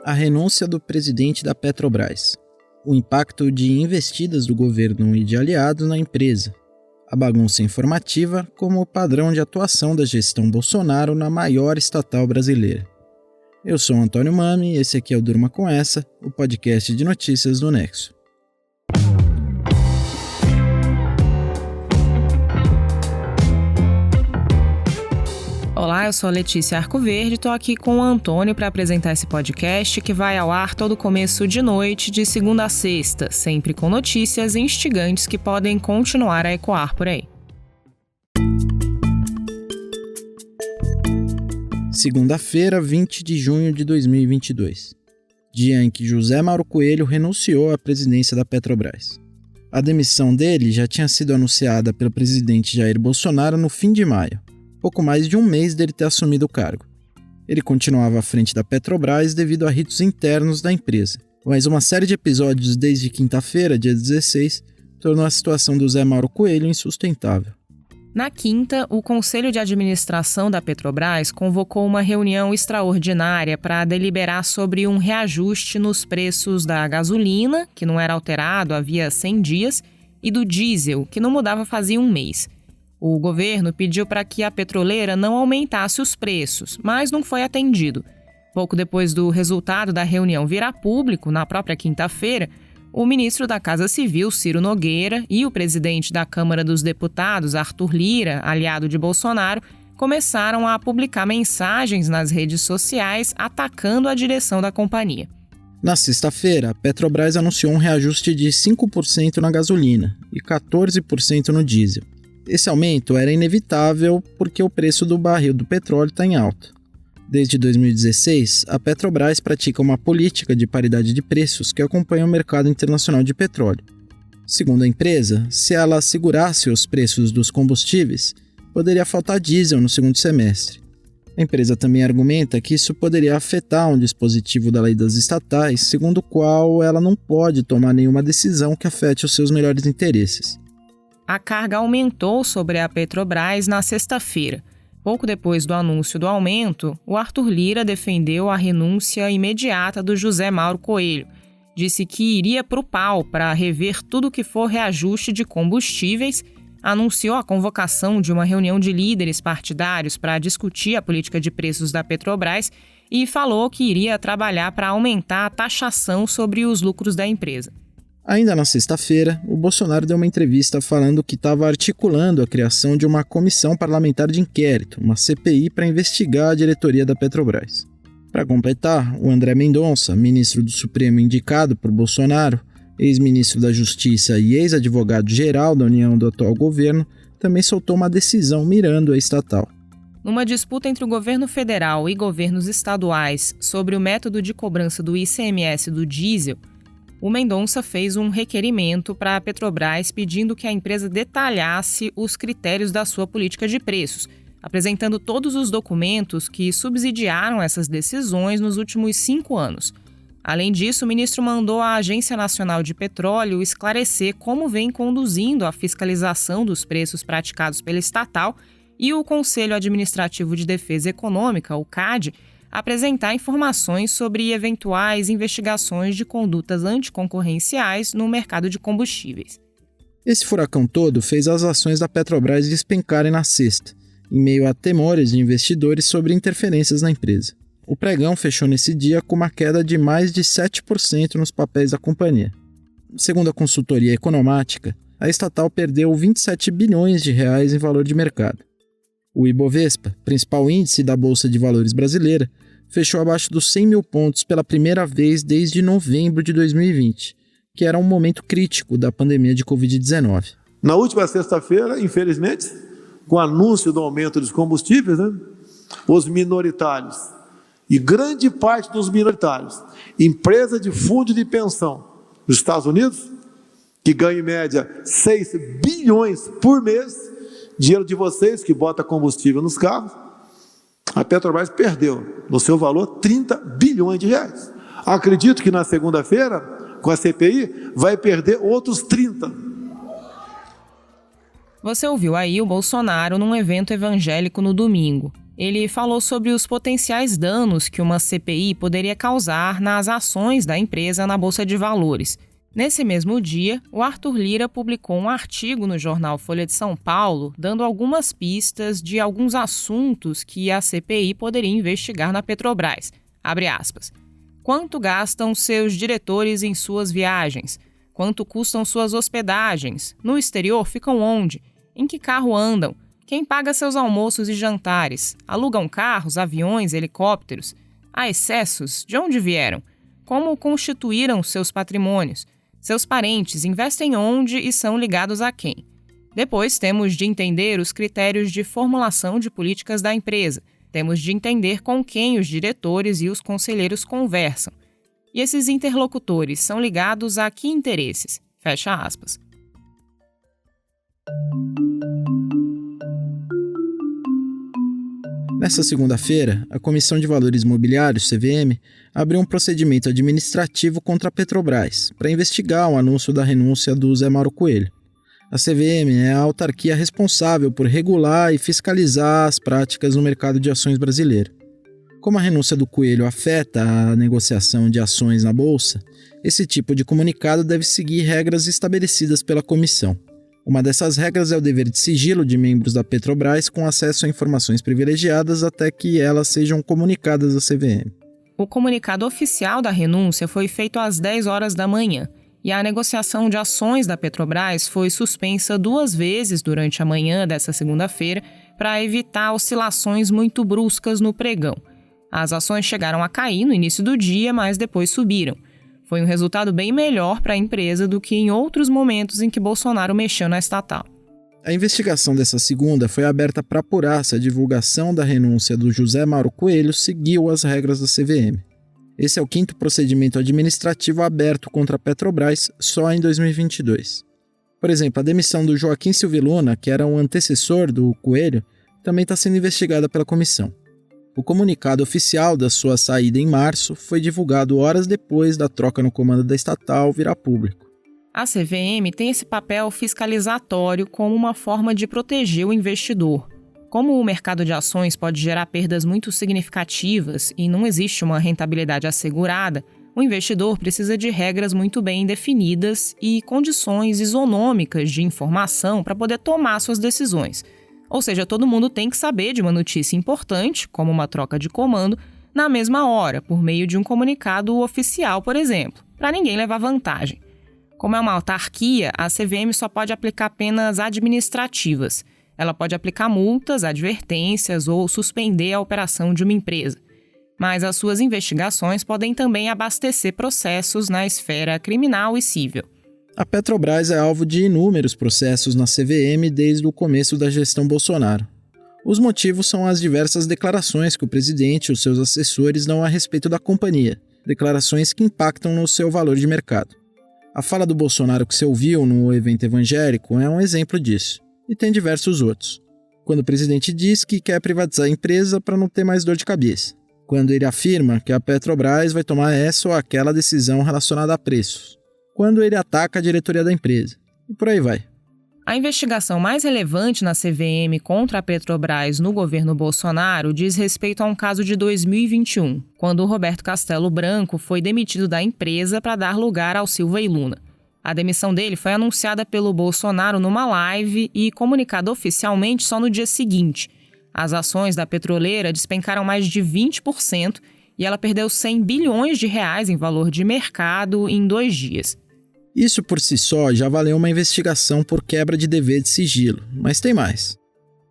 A renúncia do presidente da Petrobras. O impacto de investidas do governo e de aliados na empresa. A bagunça informativa como o padrão de atuação da gestão Bolsonaro na maior estatal brasileira. Eu sou Antônio Mami e esse aqui é o Durma Com Essa, o podcast de notícias do Nexo. Olá, eu sou a Letícia Arcoverde e estou aqui com o Antônio para apresentar esse podcast que vai ao ar todo começo de noite, de segunda a sexta, sempre com notícias instigantes que podem continuar a ecoar por aí. Segunda-feira, 20 de junho de 2022. Dia em que José Mauro Coelho renunciou à presidência da Petrobras. A demissão dele já tinha sido anunciada pelo presidente Jair Bolsonaro no fim de maio, pouco mais de um mês dele ter assumido o cargo. Ele continuava à frente da Petrobras devido a ritos internos da empresa, mas uma série de episódios desde quinta-feira, dia 16, tornou a situação do Zé Mauro Coelho insustentável. Na quinta, o Conselho de Administração da Petrobras convocou uma reunião extraordinária para deliberar sobre um reajuste nos preços da gasolina, que não era alterado havia 100 dias, e do diesel, que não mudava fazia um mês. O governo pediu para que a petroleira não aumentasse os preços, mas não foi atendido. Pouco depois do resultado da reunião vir a público, na própria quinta-feira, o ministro da Casa Civil, Ciro Nogueira, e o presidente da Câmara dos Deputados, Arthur Lira, aliado de Bolsonaro, começaram a publicar mensagens nas redes sociais atacando a direção da companhia. Na sexta-feira, a Petrobras anunciou um reajuste de 5% na gasolina e 14% no diesel. Esse aumento era inevitável porque o preço do barril do petróleo está em alta. Desde 2016, a Petrobras pratica uma política de paridade de preços que acompanha o mercado internacional de petróleo. Segundo a empresa, se ela segurasse os preços dos combustíveis, poderia faltar diesel no segundo semestre. A empresa também argumenta que isso poderia afetar um dispositivo da lei das estatais, segundo o qual ela não pode tomar nenhuma decisão que afete os seus melhores interesses. A carga aumentou sobre a Petrobras na sexta-feira. Pouco depois do anúncio do aumento, o Arthur Lira defendeu a renúncia imediata do José Mauro Coelho. Disse que iria para o pau para rever tudo que for reajuste de combustíveis, anunciou a convocação de uma reunião de líderes partidários para discutir a política de preços da Petrobras e falou que iria trabalhar para aumentar a taxação sobre os lucros da empresa. Ainda na sexta-feira, o Bolsonaro deu uma entrevista falando que estava articulando a criação de uma comissão parlamentar de inquérito, uma CPI, para investigar a diretoria da Petrobras. Para completar, o André Mendonça, ministro do Supremo indicado por Bolsonaro, ex-ministro da Justiça e ex-advogado-geral da União do atual governo, também soltou uma decisão mirando a estatal. Numa disputa entre o governo federal e governos estaduais sobre o método de cobrança do ICMS do diesel, o Mendonça fez um requerimento para a Petrobras pedindo que a empresa detalhasse os critérios da sua política de preços, apresentando todos os documentos que subsidiaram essas decisões nos últimos 5 anos. Além disso, o ministro mandou à Agência Nacional de Petróleo esclarecer como vem conduzindo a fiscalização dos preços praticados pela estatal e o Conselho Administrativo de Defesa Econômica, o CAD, apresentar informações sobre eventuais investigações de condutas anticoncorrenciais no mercado de combustíveis. Esse furacão todo fez as ações da Petrobras despencarem na sexta, em meio a temores de investidores sobre interferências na empresa. O pregão fechou nesse dia com uma queda de mais de 7% nos papéis da companhia. Segundo a consultoria Economática, a estatal perdeu 27 bilhões de reais em valor de mercado. O Ibovespa, principal índice da Bolsa de Valores brasileira, fechou abaixo dos 100 mil pontos pela primeira vez desde novembro de 2020, que era um momento crítico da pandemia de Covid-19. Na última sexta-feira, infelizmente, com o anúncio do aumento dos combustíveis, os minoritários, e grande parte dos minoritários, empresa de fundo de pensão nos Estados Unidos, que ganha em média 6 bilhões por mês, dinheiro de vocês que bota combustível nos carros, a Petrobras perdeu, no seu valor, 30 bilhões de reais. Acredito que na segunda-feira, com a CPI, vai perder outros 30. Você ouviu aí o Bolsonaro num evento evangélico no domingo. Ele falou sobre os potenciais danos que uma CPI poderia causar nas ações da empresa na Bolsa de Valores. Nesse mesmo dia, o Arthur Lira publicou um artigo no jornal Folha de São Paulo, dando algumas pistas de alguns assuntos que a CPI poderia investigar na Petrobras. Abre aspas. Quanto gastam seus diretores em suas viagens? Quanto custam suas hospedagens? No exterior ficam onde? Em que carro andam? Quem paga seus almoços e jantares? Alugam carros, aviões, helicópteros? Há excessos? De onde vieram? Como constituíram seus patrimônios? Seus parentes investem onde e são ligados a quem? Depois temos de entender os critérios de formulação de políticas da empresa. Temos de entender com quem os diretores e os conselheiros conversam. E esses interlocutores são ligados a que interesses? Fecha aspas. Nessa segunda-feira, a Comissão de Valores Mobiliários, CVM, abriu um procedimento administrativo contra a Petrobras para investigar o anúncio da renúncia do Zé Mauro Coelho. A CVM é a autarquia responsável por regular e fiscalizar as práticas no mercado de ações brasileiro. Como a renúncia do Coelho afeta a negociação de ações na Bolsa, esse tipo de comunicado deve seguir regras estabelecidas pela comissão. Uma dessas regras é o dever de sigilo de membros da Petrobras com acesso a informações privilegiadas até que elas sejam comunicadas à CVM. O comunicado oficial da renúncia foi feito às 10 horas da manhã e a negociação de ações da Petrobras foi suspensa 2 vezes durante a manhã dessa segunda-feira para evitar oscilações muito bruscas no pregão. As ações chegaram a cair no início do dia, mas depois subiram. Foi um resultado bem melhor para a empresa do que em outros momentos em que Bolsonaro mexeu na estatal. A investigação dessa segunda foi aberta para apurar se a divulgação da renúncia do José Mauro Coelho seguiu as regras da CVM. Esse é o 5º procedimento administrativo aberto contra a Petrobras só em 2022. Por exemplo, a demissão do Joaquim Silviluna, que era um antecessor do Coelho, também está sendo investigada pela comissão. O comunicado oficial da sua saída em março foi divulgado horas depois da troca no comando da estatal virar público. A CVM tem esse papel fiscalizatório como uma forma de proteger o investidor. Como o mercado de ações pode gerar perdas muito significativas e não existe uma rentabilidade assegurada, o investidor precisa de regras muito bem definidas e condições isonômicas de informação para poder tomar suas decisões. Ou seja, todo mundo tem que saber de uma notícia importante, como uma troca de comando, na mesma hora, por meio de um comunicado oficial, por exemplo, para ninguém levar vantagem. Como é uma autarquia, a CVM só pode aplicar penas administrativas. Ela pode aplicar multas, advertências ou suspender a operação de uma empresa. Mas as suas investigações podem também abastecer processos na esfera criminal e civil. A Petrobras é alvo de inúmeros processos na CVM desde o começo da gestão Bolsonaro. Os motivos são as diversas declarações que o presidente e os seus assessores dão a respeito da companhia, declarações que impactam no seu valor de mercado. A fala do Bolsonaro que se ouviu no evento evangélico é um exemplo disso, e tem diversos outros. Quando o presidente diz que quer privatizar a empresa para não ter mais dor de cabeça. Quando ele afirma que a Petrobras vai tomar essa ou aquela decisão relacionada a preços. Quando ele ataca a diretoria da empresa. E por aí vai. A investigação mais relevante na CVM contra a Petrobras no governo Bolsonaro diz respeito a um caso de 2021, quando o Roberto Castelo Branco foi demitido da empresa para dar lugar ao Silva e Luna. A demissão dele foi anunciada pelo Bolsonaro numa live e comunicada oficialmente só no dia seguinte. As ações da petroleira despencaram mais de 20% e ela perdeu 100 bilhões de reais em valor de mercado em 2 dias. Isso por si só já valeu uma investigação por quebra de dever de sigilo, mas tem mais.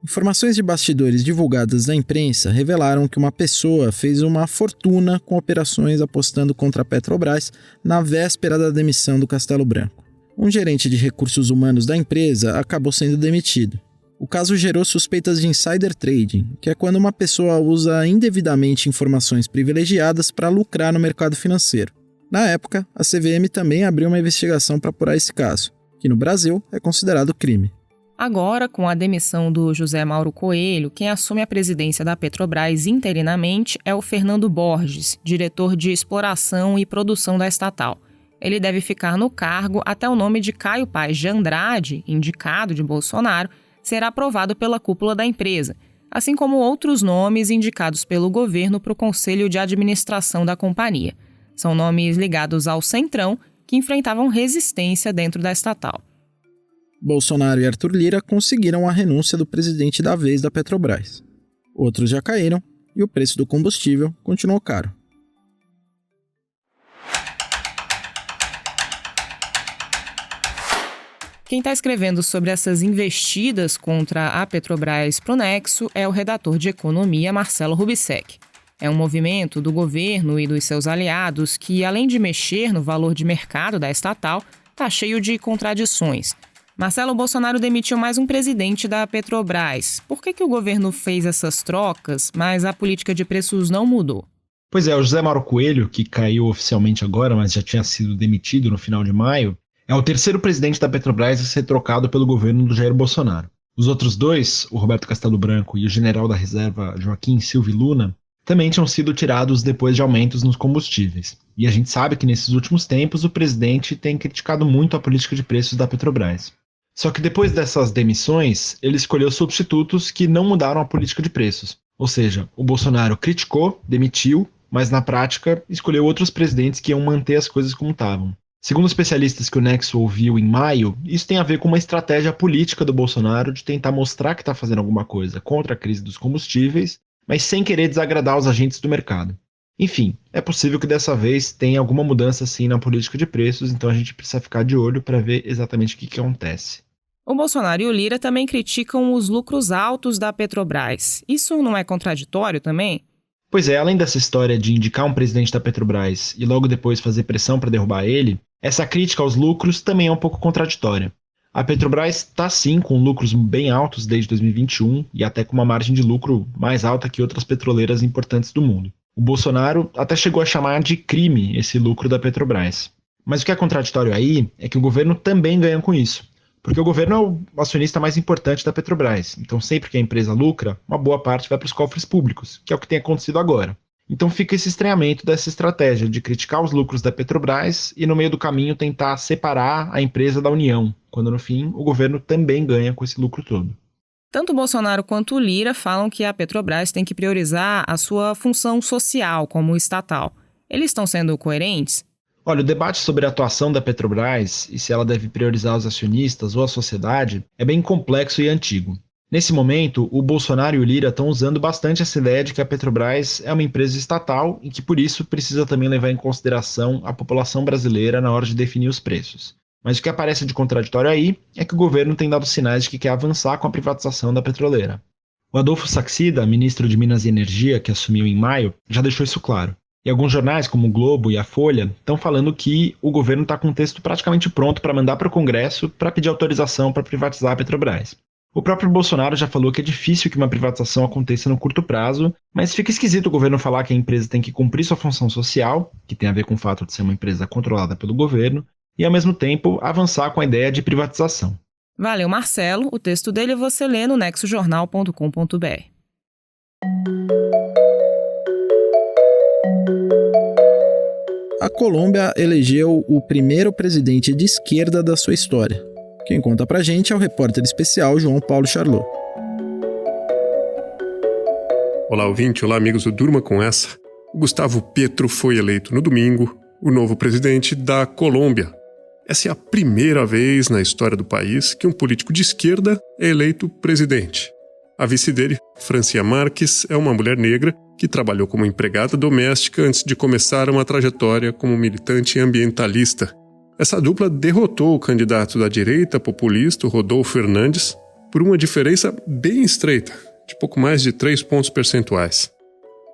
Informações de bastidores divulgadas na imprensa revelaram que uma pessoa fez uma fortuna com operações apostando contra a Petrobras na véspera da demissão do Castelo Branco. Um gerente de recursos humanos da empresa acabou sendo demitido. O caso gerou suspeitas de insider trading, que é quando uma pessoa usa indevidamente informações privilegiadas para lucrar no mercado financeiro. Na época, a CVM também abriu uma investigação para apurar esse caso, que no Brasil é considerado crime. Agora, com a demissão do José Mauro Coelho, quem assume a presidência da Petrobras interinamente é o Fernando Borges, diretor de exploração e produção da estatal. Ele deve ficar no cargo até o nome de Caio Paes de Andrade, indicado de Bolsonaro, será aprovado pela cúpula da empresa. assim como outros nomes indicados pelo governo para o Conselho de Administração da companhia. São nomes ligados ao Centrão, que enfrentavam resistência dentro da estatal. Bolsonaro e Arthur Lira conseguiram a renúncia do presidente da vez da Petrobras. Outros já caíram e o preço do combustível continuou caro. Quem está escrevendo sobre essas investidas contra a Petrobras pro Nexo é o redator de Economia, Marcelo Rubissec. É um movimento do governo e dos seus aliados que, além de mexer no valor de mercado da estatal, está cheio de contradições. Marcelo, Bolsonaro demitiu mais um presidente da Petrobras. Por que o governo fez essas trocas, mas a política de preços não mudou? Pois é, o José Mauro Coelho, que caiu oficialmente agora, mas já tinha sido demitido no final de maio, é o terceiro presidente da Petrobras a ser trocado pelo governo do Jair Bolsonaro. Os outros dois, o Roberto Castelo Branco e o general da reserva Joaquim Silva Luna, também tinham sido tirados depois de aumentos nos combustíveis. E a gente sabe que nesses últimos tempos o presidente tem criticado muito a política de preços da Petrobras. Só que depois dessas demissões, ele escolheu substitutos que não mudaram a política de preços. Ou seja, o Bolsonaro criticou, demitiu, mas na prática escolheu outros presidentes que iam manter as coisas como estavam. Segundo especialistas que o Nexo ouviu em maio, isso tem a ver com uma estratégia política do Bolsonaro de tentar mostrar que está fazendo alguma coisa contra a crise dos combustíveis, mas sem querer desagradar os agentes do mercado. Enfim, é possível que dessa vez tenha alguma mudança sim na política de preços, então a gente precisa ficar de olho para ver exatamente o que acontece. O Bolsonaro e o Lira também criticam os lucros altos da Petrobras. Isso não é contraditório também? Pois é, além dessa história de indicar um presidente da Petrobras e logo depois fazer pressão para derrubar ele, essa crítica aos lucros também é um pouco contraditória. A Petrobras está sim com lucros bem altos desde 2021 e até com uma margem de lucro mais alta que outras petroleiras importantes do mundo. O Bolsonaro até chegou a chamar de crime esse lucro da Petrobras. Mas o que é contraditório aí é que o governo também ganha com isso. Porque o governo é o acionista mais importante da Petrobras. Então sempre que a empresa lucra, uma boa parte vai para os cofres públicos, que é o que tem acontecido agora. Então fica esse estranhamento dessa estratégia de criticar os lucros da Petrobras e no meio do caminho tentar separar a empresa da União, quando no fim o governo também ganha com esse lucro todo. Tanto o Bolsonaro quanto o Lira falam que a Petrobras tem que priorizar a sua função social como estatal. Eles estão sendo coerentes? Olha, o debate sobre a atuação da Petrobras e se ela deve priorizar os acionistas ou a sociedade é bem complexo e antigo. Nesse momento, o Bolsonaro e o Lira estão usando bastante essa ideia de que a Petrobras é uma empresa estatal e que por isso precisa também levar em consideração a população brasileira na hora de definir os preços. Mas o que aparece de contraditório aí é que o governo tem dado sinais de que quer avançar com a privatização da petroleira. O Adolfo Saxida, ministro de Minas e Energia, que assumiu em maio, já deixou isso claro. E alguns jornais, como o Globo e a Folha, estão falando que o governo está com um texto praticamente pronto para mandar para o Congresso para pedir autorização para privatizar a Petrobras. O próprio Bolsonaro já falou que é difícil que uma privatização aconteça no curto prazo, mas fica esquisito o governo falar que a empresa tem que cumprir sua função social, que tem a ver com o fato de ser uma empresa controlada pelo governo, e ao mesmo tempo avançar com a ideia de privatização. Valeu, Marcelo. O texto dele você lê no nexojornal.com.br. A Colômbia elegeu o primeiro presidente de esquerda da sua história. Quem conta pra gente é o repórter especial João Paulo Charlot. Olá, ouvinte. Olá, amigos do Durma Com Essa. O Gustavo Petro foi eleito no domingo o novo presidente da Colômbia. Essa é a primeira vez na história do país que um político de esquerda é eleito presidente. A vice dele, Francia Márquez, é uma mulher negra que trabalhou como empregada doméstica antes de começar uma trajetória como militante ambientalista. Essa dupla derrotou o candidato da direita populista, Rodolfo Fernandes, por uma diferença bem estreita, de pouco mais de 3 pontos percentuais.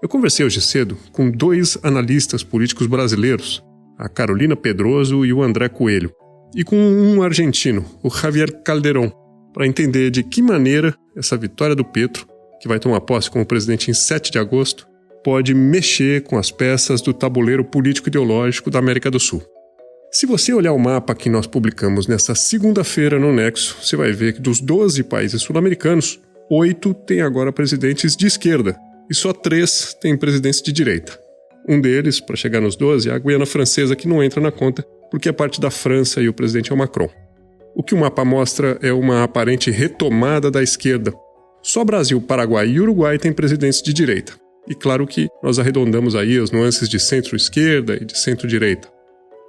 Eu conversei hoje cedo com 2 analistas políticos brasileiros, a Carolina Pedroso e o André Coelho, e com um argentino, o Javier Calderón, para entender de que maneira essa vitória do Petro, que vai tomar posse como presidente em 7 de agosto, pode mexer com as peças do tabuleiro político-ideológico da América do Sul. Se você olhar o mapa que nós publicamos nesta segunda-feira no Nexo, você vai ver que dos 12 países sul-americanos, 8 têm agora presidentes de esquerda e só 3 têm presidentes de direita. Um deles, para chegar nos 12, é a Guiana Francesa, que não entra na conta porque é parte da França e o presidente é o Macron. O que o mapa mostra é uma aparente retomada da esquerda, Só Brasil, Paraguai e Uruguai têm presidentes de direita. E claro que nós arredondamos aí as nuances de centro-esquerda e de centro-direita.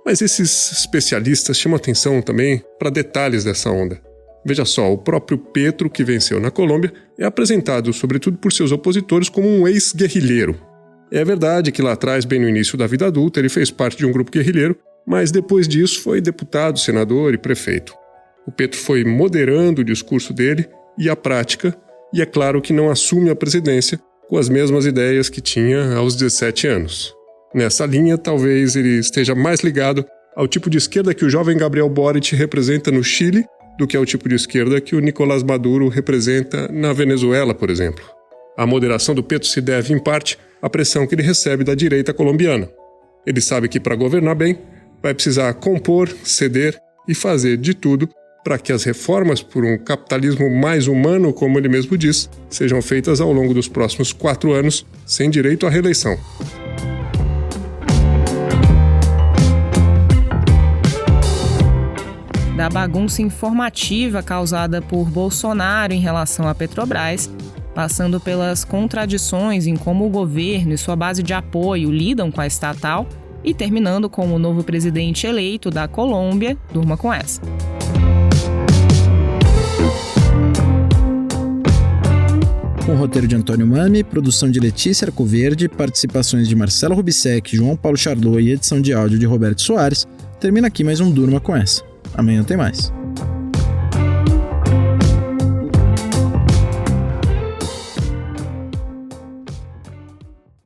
Mas esses especialistas chamam atenção também para detalhes dessa onda. Veja só, o próprio Petro, que venceu na Colômbia, é apresentado, sobretudo por seus opositores, como um ex-guerrilheiro. É verdade que lá atrás, bem no início da vida adulta, ele fez parte de um grupo guerrilheiro, mas depois disso foi deputado, senador e prefeito. O Petro foi moderando o discurso dele e a prática, e é claro que não assume a presidência com as mesmas ideias que tinha aos 17 anos. Nessa linha, talvez ele esteja mais ligado ao tipo de esquerda que o jovem Gabriel Boric representa no Chile do que ao tipo de esquerda que o Nicolás Maduro representa na Venezuela, por exemplo. A moderação do Petro se deve, em parte, à pressão que ele recebe da direita colombiana. Ele sabe que, para governar bem, vai precisar compor, ceder e fazer de tudo para que as reformas por um capitalismo mais humano, como ele mesmo diz, sejam feitas ao longo dos próximos 4 anos, sem direito à reeleição. Da bagunça informativa causada por Bolsonaro em relação à Petrobras, passando pelas contradições em como o governo e sua base de apoio lidam com a estatal e terminando com o novo presidente eleito da Colômbia, durma com essa. Com roteiro de Antônio Mami, produção de Letícia Arcoverde, participações de Marcelo Rubissec, João Paulo Charlot e edição de áudio de Roberto Soares, termina aqui mais um Durma com essa. Amanhã tem mais.